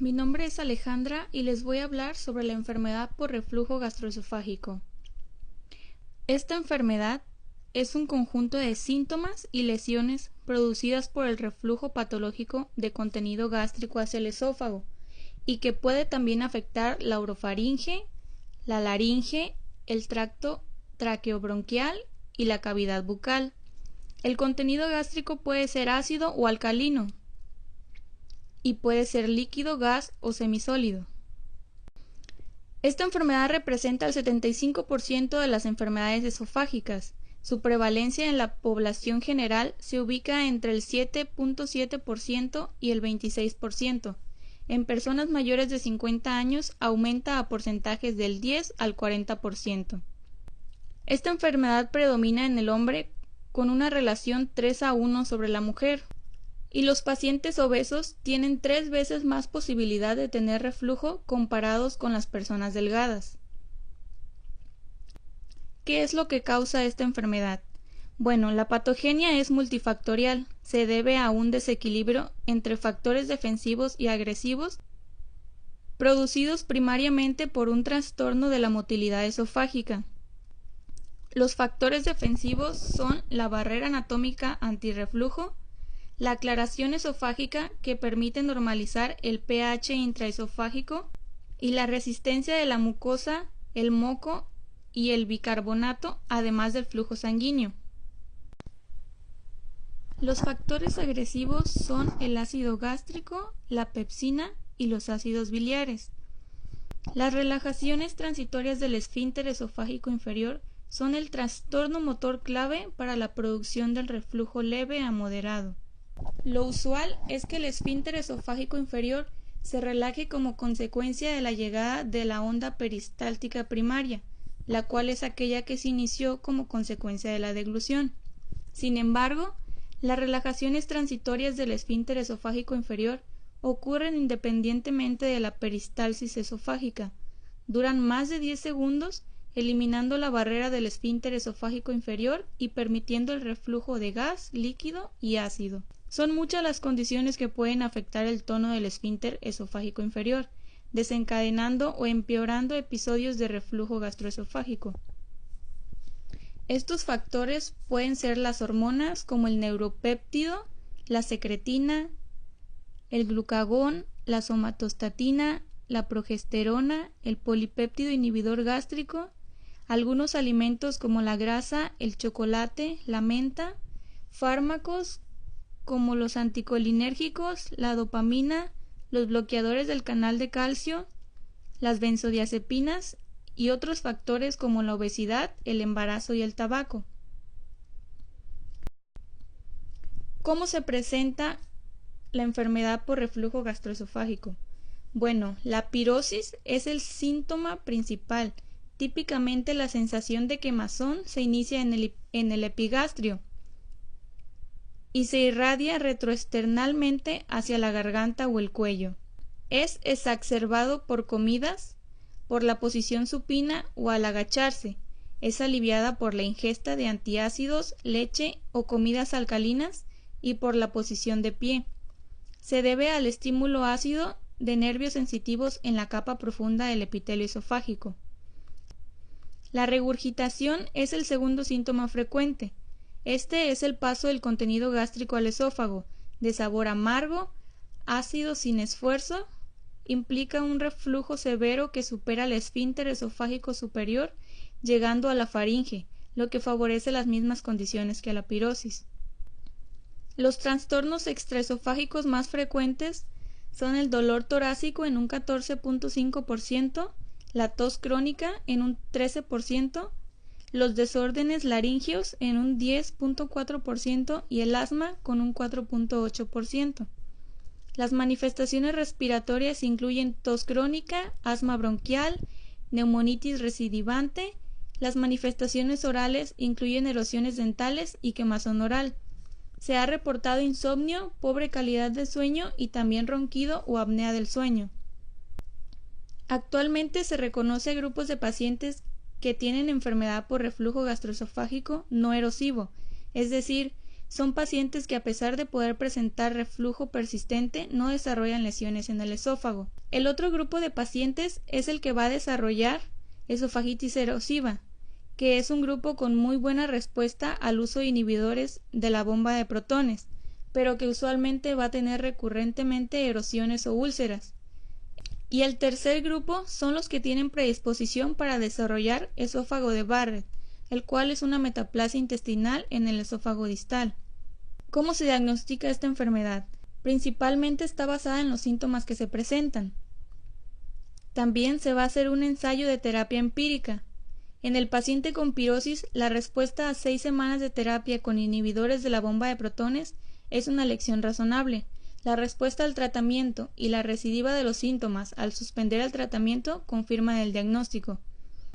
Mi nombre es Alejandra y les voy a hablar sobre la enfermedad por reflujo gastroesofágico. Esta enfermedad es un conjunto de síntomas y lesiones producidas por el reflujo patológico de contenido gástrico hacia el esófago y que puede también afectar la orofaringe, la laringe, el tracto traqueobronquial y la cavidad bucal. El contenido gástrico puede ser ácido o alcalino y puede ser líquido, gas o semisólido. Esta enfermedad representa el 75% de las enfermedades esofágicas. Su prevalencia en la población general se ubica entre el 7.7% y el 26%. En personas mayores de 50 años aumenta a porcentajes del 10 al 40%. Esta enfermedad predomina en el hombre con una relación 3:1 sobre la mujer. Y los pacientes obesos tienen 3 veces más posibilidad de tener reflujo comparados con las personas delgadas. ¿Qué es lo que causa esta enfermedad? Bueno, la patogenia es multifactorial, se debe a un desequilibrio entre factores defensivos y agresivos producidos primariamente por un trastorno de la motilidad esofágica. Los factores defensivos son la barrera anatómica antirreflujo, la aclaración esofágica que permite normalizar el pH intraesofágico y la resistencia de la mucosa, el moco y el bicarbonato, además del flujo sanguíneo. Los factores agresivos son el ácido gástrico, la pepsina y los ácidos biliares. Las relajaciones transitorias del esfínter esofágico inferior son el trastorno motor clave para la producción del reflujo leve a moderado. Lo usual es que el esfínter esofágico inferior se relaje como consecuencia de la llegada de la onda peristáltica primaria, la cual es aquella que se inició como consecuencia de la deglución. Sin embargo, las relajaciones transitorias del esfínter esofágico inferior ocurren independientemente de la peristalsis esofágica, duran más de 10 segundos, eliminando la barrera del esfínter esofágico inferior y permitiendo el reflujo de gas, líquido y ácido. Son muchas las condiciones que pueden afectar el tono del esfínter esofágico inferior, desencadenando o empeorando episodios de reflujo gastroesofágico. Estos factores pueden ser las hormonas como el neuropéptido, la secretina, el glucagón, la somatostatina, la progesterona, el polipéptido inhibidor gástrico, algunos alimentos como la grasa, el chocolate, la menta, fármacos como los anticolinérgicos, la dopamina, los bloqueadores del canal de calcio, las benzodiazepinas y otros factores como la obesidad, el embarazo y el tabaco. ¿Cómo se presenta la enfermedad por reflujo gastroesofágico? Bueno, la pirosis es el síntoma principal. Típicamente la sensación de quemazón se inicia en el epigastrio y se irradia retroesternalmente hacia la garganta o el cuello. Es exacerbado por comidas, por la posición supina o al agacharse. Es aliviada por la ingesta de antiácidos, leche o comidas alcalinas y por la posición de pie. Se debe al estímulo ácido de nervios sensitivos en la capa profunda del epitelio esofágico. La regurgitación es el segundo síntoma frecuente. Este es el paso del contenido gástrico al esófago, de sabor amargo, ácido sin esfuerzo, implica un reflujo severo que supera el esfínter esofágico superior, llegando a la faringe, lo que favorece las mismas condiciones que la pirosis. Los trastornos extraesofágicos más frecuentes son el dolor torácico en un 14.5%, la tos crónica en un 13%, los desórdenes laringios en un 10.4% y el asma con un 4.8%. Las manifestaciones respiratorias incluyen tos crónica, asma bronquial, neumonitis recidivante. Las manifestaciones orales incluyen erosiones dentales y quemazón oral. Se ha reportado insomnio, pobre calidad de sueño y también ronquido o apnea del sueño. Actualmente se reconoce grupos de pacientes que tienen enfermedad por reflujo gastroesofágico no erosivo, es decir, son pacientes que a pesar de poder presentar reflujo persistente no desarrollan lesiones en el esófago. El otro grupo de pacientes es el que va a desarrollar esofagitis erosiva, que es un grupo con muy buena respuesta al uso de inhibidores de la bomba de protones, pero que usualmente va a tener recurrentemente erosiones o úlceras. Y el tercer grupo son los que tienen predisposición para desarrollar esófago de Barrett, el cual es una metaplasia intestinal en el esófago distal. ¿Cómo se diagnostica esta enfermedad? Principalmente está basada en los síntomas que se presentan. También se va a hacer un ensayo de terapia empírica. En el paciente con pirosis, la respuesta a 6 semanas de terapia con inhibidores de la bomba de protones es una elección razonable. La respuesta al tratamiento y la recidiva de los síntomas al suspender el tratamiento confirman el diagnóstico.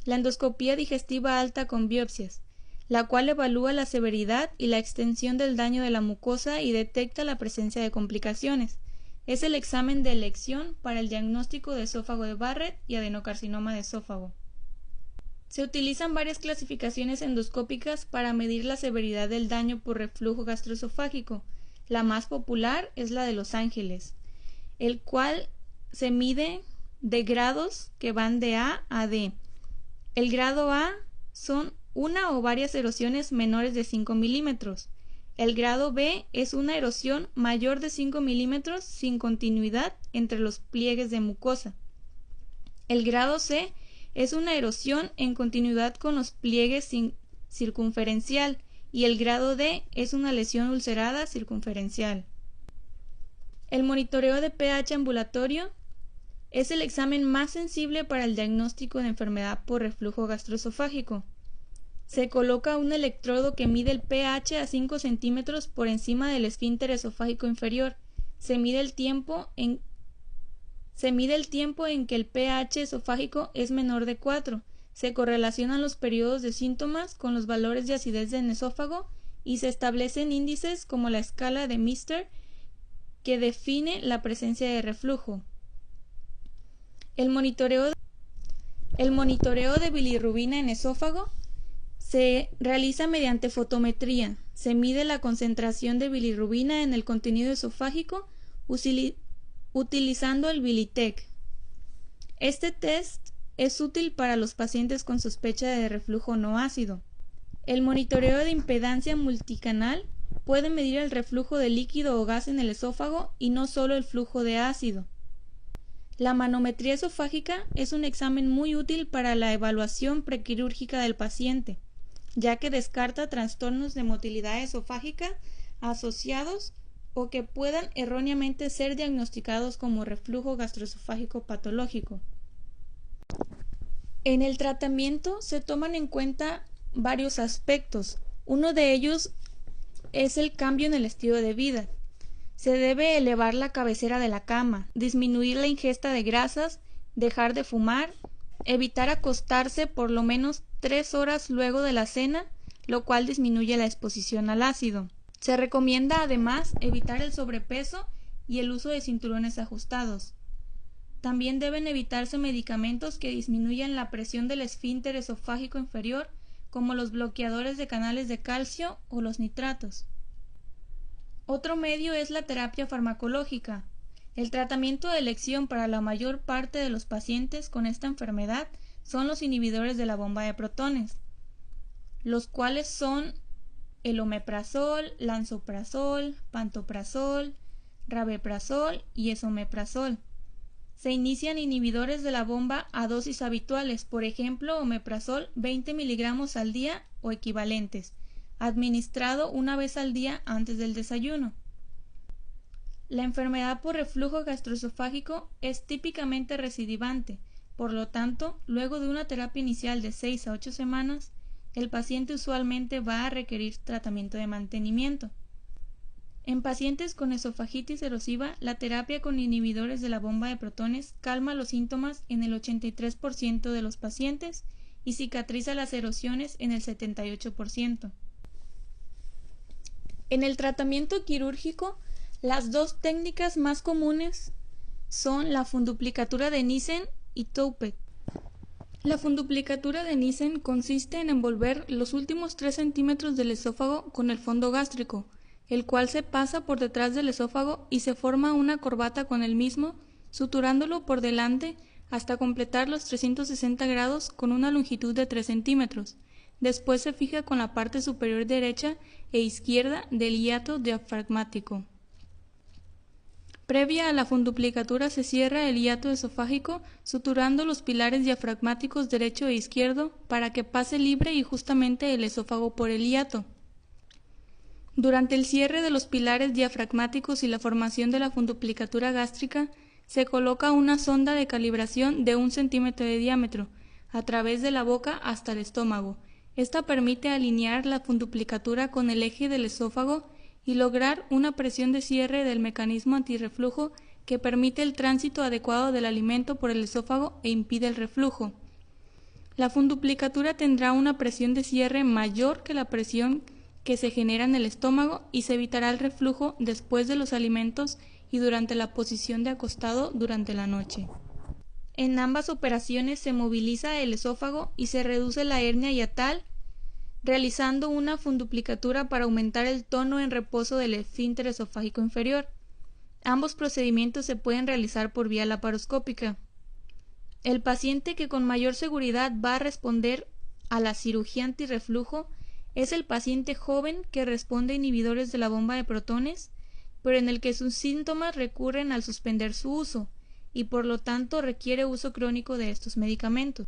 La endoscopía digestiva alta con biopsias, la cual evalúa la severidad y la extensión del daño de la mucosa y detecta la presencia de complicaciones. Es el examen de elección para el diagnóstico de esófago de Barrett y adenocarcinoma de esófago. Se utilizan varias clasificaciones endoscópicas para medir la severidad del daño por reflujo gastroesofágico. La más popular es la de Los Ángeles, el cual se mide de grados que van de A a D. El grado A son una o varias erosiones menores de 5 milímetros. El grado B es una erosión mayor de 5 milímetros sin continuidad entre los pliegues de mucosa. El grado C es una erosión en continuidad con los pliegues circunferencial y el grado D es una lesión ulcerada circunferencial. El monitoreo de pH ambulatorio es el examen más sensible para el diagnóstico de enfermedad por reflujo gastroesofágico. Se coloca un electrodo que mide el pH a 5 centímetros por encima del esfínter esofágico inferior. Se mide el tiempo en que el pH esofágico es menor de 4. Se correlacionan los periodos de síntomas con los valores de acidez del esófago y se establecen índices como la escala de Mister que define la presencia de reflujo. El monitoreo de bilirrubina en esófago se realiza mediante fotometría. Se mide la concentración de bilirrubina en el contenido esofágico utilizando el Bilitec. Este test es útil para los pacientes con sospecha de reflujo no ácido. El monitoreo de impedancia multicanal puede medir el reflujo de líquido o gas en el esófago y no solo el flujo de ácido. La manometría esofágica es un examen muy útil para la evaluación prequirúrgica del paciente, ya que descarta trastornos de motilidad esofágica asociados o que puedan erróneamente ser diagnosticados como reflujo gastroesofágico patológico. En el tratamiento se toman en cuenta varios aspectos. Uno de ellos es el cambio en el estilo de vida. Se debe elevar la cabecera de la cama, disminuir la ingesta de grasas, dejar de fumar, evitar acostarse por lo menos 3 horas luego de la cena, lo cual disminuye la exposición al ácido. Se recomienda además evitar el sobrepeso y el uso de cinturones ajustados. También deben evitarse medicamentos que disminuyan la presión del esfínter esofágico inferior, como los bloqueadores de canales de calcio o los nitratos. Otro medio es la terapia farmacológica. El tratamiento de elección para la mayor parte de los pacientes con esta enfermedad son los inhibidores de la bomba de protones, los cuales son el omeprazol, lansoprazol, pantoprazol, rabeprazol y esomeprazol. Se inician inhibidores de la bomba a dosis habituales, por ejemplo, omeprazol 20 miligramos al día o equivalentes, administrado una vez al día antes del desayuno. La enfermedad por reflujo gastroesofágico es típicamente recidivante, por lo tanto, luego de una terapia inicial de 6 a 8 semanas, el paciente usualmente va a requerir tratamiento de mantenimiento. En pacientes con esofagitis erosiva, la terapia con inhibidores de la bomba de protones calma los síntomas en el 83% de los pacientes y cicatriza las erosiones en el 78%. En el tratamiento quirúrgico, las dos técnicas más comunes son la funduplicatura de Nissen y Toupet. La funduplicatura de Nissen consiste en envolver los últimos 3 centímetros del esófago con el fondo gástrico, el cual se pasa por detrás del esófago y se forma una corbata con el mismo, suturándolo por delante hasta completar los 360 grados con una longitud de 3 centímetros. Después se fija con la parte superior derecha e izquierda del hiato diafragmático. Previa a la funduplicatura se cierra el hiato esofágico suturando los pilares diafragmáticos derecho e izquierdo para que pase libre y justamente el esófago por el hiato. Durante el cierre de los pilares diafragmáticos y la formación de la funduplicatura gástrica, se coloca una sonda de calibración de 1 centímetro de diámetro, a través de la boca hasta el estómago. Esta permite alinear la funduplicatura con el eje del esófago y lograr una presión de cierre del mecanismo antirreflujo que permite el tránsito adecuado del alimento por el esófago e impide el reflujo. La funduplicatura tendrá una presión de cierre mayor que la presión que se genera en el estómago y se evitará el reflujo después de los alimentos y durante la posición de acostado durante la noche. En ambas operaciones se moviliza el esófago y se reduce la hernia hiatal, realizando una funduplicatura para aumentar el tono en reposo del esfínter esofágico inferior. Ambos procedimientos se pueden realizar por vía laparoscópica. El paciente que con mayor seguridad va a responder a la cirugía antirreflujo es el paciente joven que responde a inhibidores de la bomba de protones, pero en el que sus síntomas recurren al suspender su uso y por lo tanto requiere uso crónico de estos medicamentos.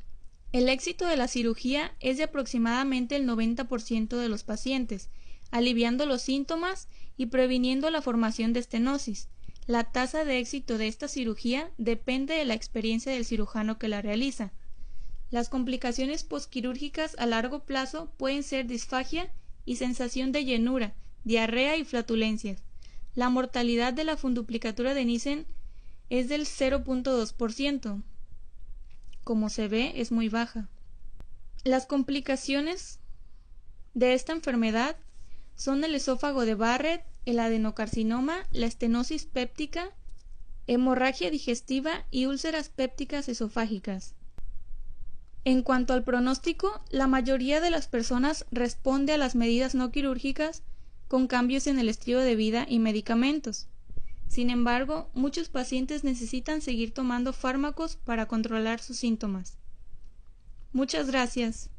El éxito de la cirugía es de aproximadamente el 90% de los pacientes, aliviando los síntomas y previniendo la formación de estenosis. La tasa de éxito de esta cirugía depende de la experiencia del cirujano que la realiza. Las complicaciones posquirúrgicas a largo plazo pueden ser disfagia y sensación de llenura, diarrea y flatulencias. La mortalidad de la funduplicatura de Nissen es del 0.2%. Como se ve, es muy baja. Las complicaciones de esta enfermedad son el esófago de Barrett, el adenocarcinoma, la estenosis péptica, hemorragia digestiva y úlceras pépticas esofágicas. En cuanto al pronóstico, la mayoría de las personas responde a las medidas no quirúrgicas con cambios en el estilo de vida y medicamentos. Sin embargo, muchos pacientes necesitan seguir tomando fármacos para controlar sus síntomas. Muchas gracias.